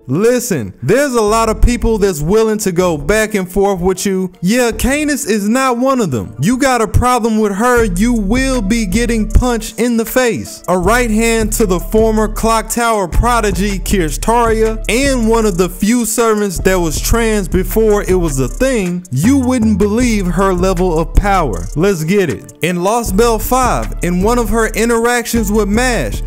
Listen, there's a lot of people that's willing to go back and forth with you. Yeah, CAENIS is not one of them. You got a problem with her, you will be getting punched in the face. A right hand to the former clock tower prodigy Tsiah, and one of the few servants that was trans before it was a thing. You wouldn't believe her level of power. Let's get it. In Lost Belt 5, in one of her interactions with Mash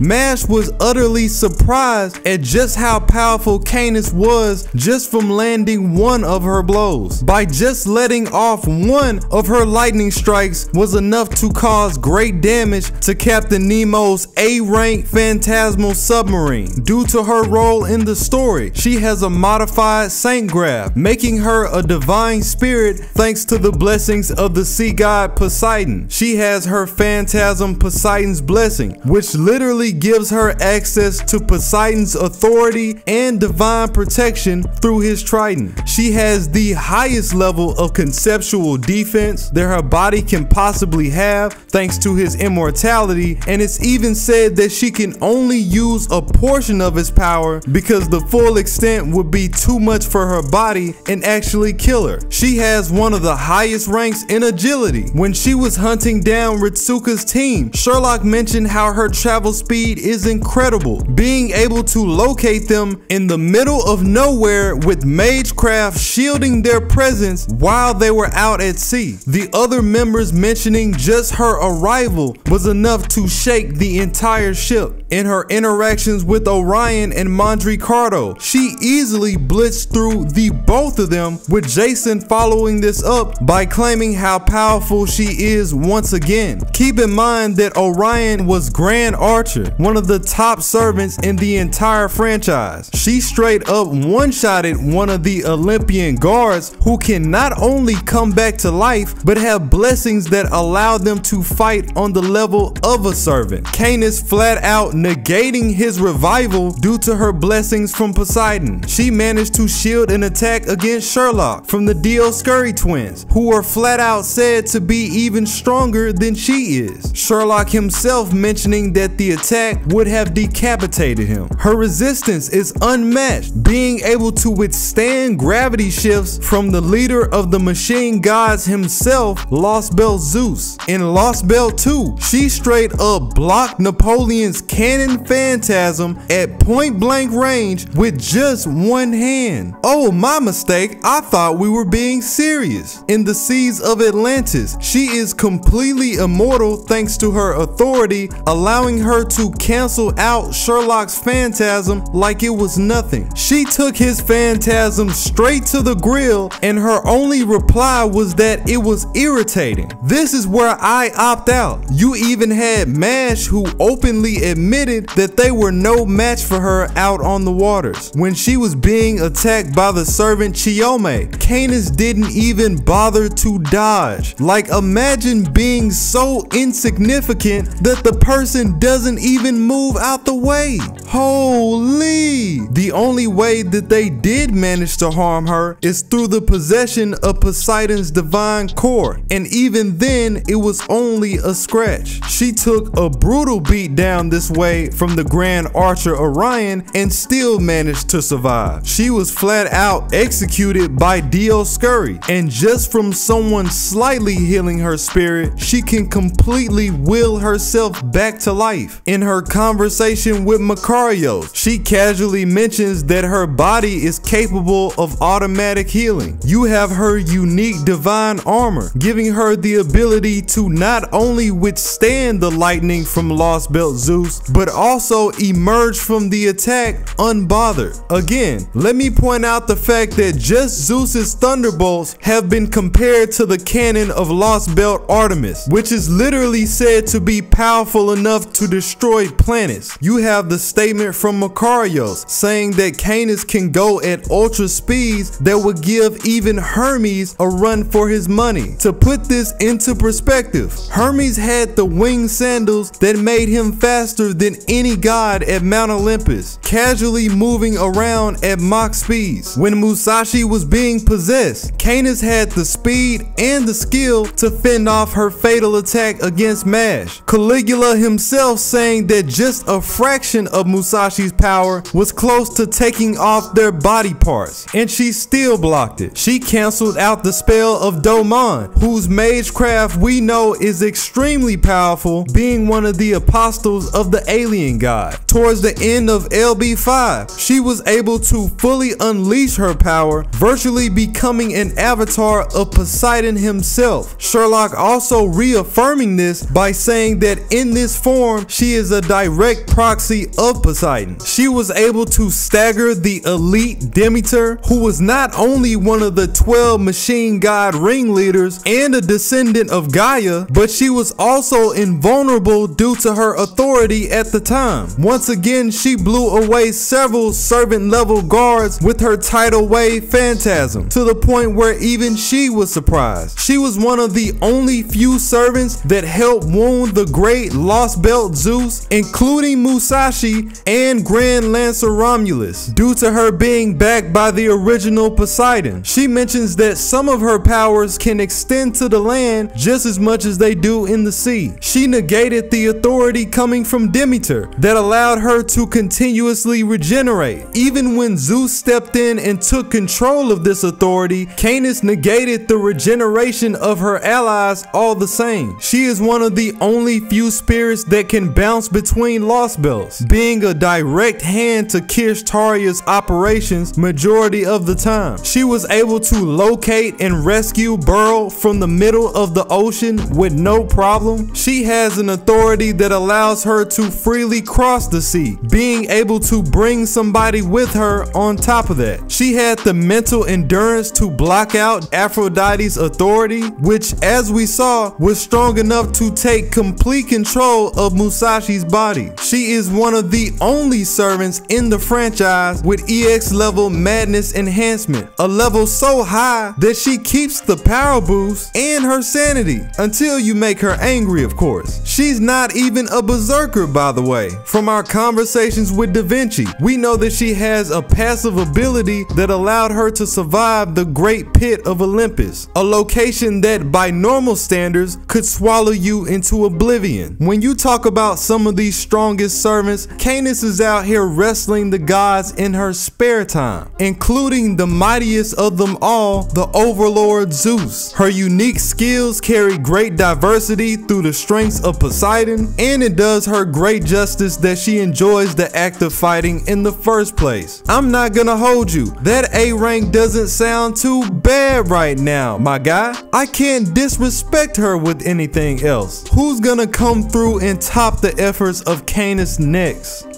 was utterly surprised at just how powerful CAENIS was just from landing one of her blows. By just letting off one of her lightning strikes was enough to cause great damage to Captain Nemo's A-rank phantasmal submarine. Due to her role in the story, she has a modified saint graph, making her a divine spirit thanks to the blessings of the sea god Poseidon. She has her phantasm Poseidon's blessing, which literally gives her access to Poseidon's authority and divine protection through his trident. She has the highest level of conceptual defense that her body can possibly have thanks to his immortality, and it's even said that she can only use a portion of his power because the full extent would be too much for her body and actually kill her. She has one of the highest ranks in agility. When she was hunting down Ritsuka's team, Sherlock mentioned how her travel speed is incredible, being able to locate them in the middle of nowhere with magecraft shielding their presence while they were out at sea. The other members mentioning just her arrival was enough to shake the entire ship. In her interactions with Orion and Mondricardo, she easily blitzed through the both of them, with Jason following this up by claiming how powerful she is once again. Keep in mind that Orion was Grand Archer, one of the top servants in the entire franchise. She straight up one-shotted one of the Olympian guards, who can not only come back to life but have blessings that allow them to fight on the level of a servant. CAENIS flat out negating his revival due to her blessings from Poseidon. She managed to shield an attack against Sherlock from the Dioscuri twins, who are flat out said to be even stronger than she is. Sherlock himself mentioning that the attack would have decapitated him. Her resistance is unmatched, being able to withstand gravity shifts from the leader of the machine gods himself, Lost Belt Zeus. In Lost Belt 2, she straight up blocked Napoleon's cannon phantasm at point blank range with just one hand. Oh, my mistake, I thought we were being serious. In the seas of Atlantis, she is completely immortal thanks to her authority, allowing her to cancel out Sherlock's phantasm like it was nothing. She took his phantasm straight to the grill, and her only reply was that it was irritating. This is where I opt out. You even had Mash, who openly admitted that they were no match for her out on the waters. When she was being attacked by the servant Chiome, CAENIS didn't even bother to dodge. Like, imagine being so insignificant that the person doesn't even move out the way. Holy! The only way that they did manage to harm her is through the possession of Poseidon's divine core, and even then it was only a scratch. She took a brutal beat down this way from the Grand Archer Orion and still managed to survive. She was flat out executed by Dioscuri, and just from someone slightly healing her spirit, she can completely will herself back to life. In her conversation with Makarios, she casually mentions that her body is capable of automatic healing. You have her unique divine armor, giving her the ability to not only withstand the lightning from Lost Belt Zeus, but also emerge from the attack unbothered. Again, let me point out the fact that just Zeus's thunderbolts have been compared to the cannon of Lost Belt Artemis, which is literally said to be powerful enough to destroy planets. You have the statement from Makarios saying that CAENIS can go at ultra speeds that would give even Hermes a run for his money. To put this into perspective, Hermes had the winged sandals that made him faster than any god at Mount Olympus, casually moving around at Mach speeds. When Musashi was being possessed, CAENIS had the speed and the skill to fend off her fatal attack against Mash. Caligula himself saying that just a fraction of Musashi's power was close to taking off their body parts, and she still blocked it. She canceled out the spell of Domon, whose magecraft we know is extremely powerful, being one of the apostles of the alien god. Towards the end of LB5, she was able to fully unleash her power, virtually becoming an avatar of Poseidon himself. Sherlock also reaffirming this by saying that in this form, she is a direct proxy of Poseidon. She was able to stagger the elite Demeter, who was not only one of the 12 machine god ringleaders and a descendant of Gaia, but she was also invulnerable due to her authority at the time. Once again, she blew away several servant level guards with her tidal wave phantasm, to the point where even she was surprised. She was one of the only few servants that helped wound the great lost belt Zeus, including Musashi and Grand Lancer Romulus, due to her being backed by the original Poseidon. She mentions that some of her powers can extend to the land just as much as they do in the sea. She negated the authority coming from Demeter that allowed her to continuously regenerate. Even when Zeus stepped in and took control of this authority, CAENIS negated the regeneration of her allies all the same. She is one of the only few spirits that can bounce between lost belts, being a direct hand to Kirch Taria's operations majority of the time. She was able to locate and rescue Burl from the middle of the ocean with no problem. She has an authority that allows her to freely cross the sea, being able to bring somebody with her on top of that. She had the mental endurance to block out Aphrodite's authority, which, as we saw, was strong enough to take complete control of Musashi's body. She is one of the only servants in the franchise with EX level madness enhancement, a level so high that she keeps the power boost and her sanity until you make her angry, of course. She's not even a berserker, by the way. From our conversations with Da Vinci, we know that she has a passive ability that allowed her to survive the Great Pit of Olympus, a location that by normal standards could swallow you into oblivion. When you talk about some of these strongest servants, CAENIS is out here wrestling the gods in her spare time, including the mightiest of them all, the overlord Zeus. Her unique skills carry great diversity through the strengths of Poseidon, and it does her great justice that she enjoys the act of fighting in the first place. I'm not gonna hold you, that A rank doesn't sound too bad right now, my guy. I can't disrespect her with anything else. Who's gonna come through and top the efforts of CAENIS next?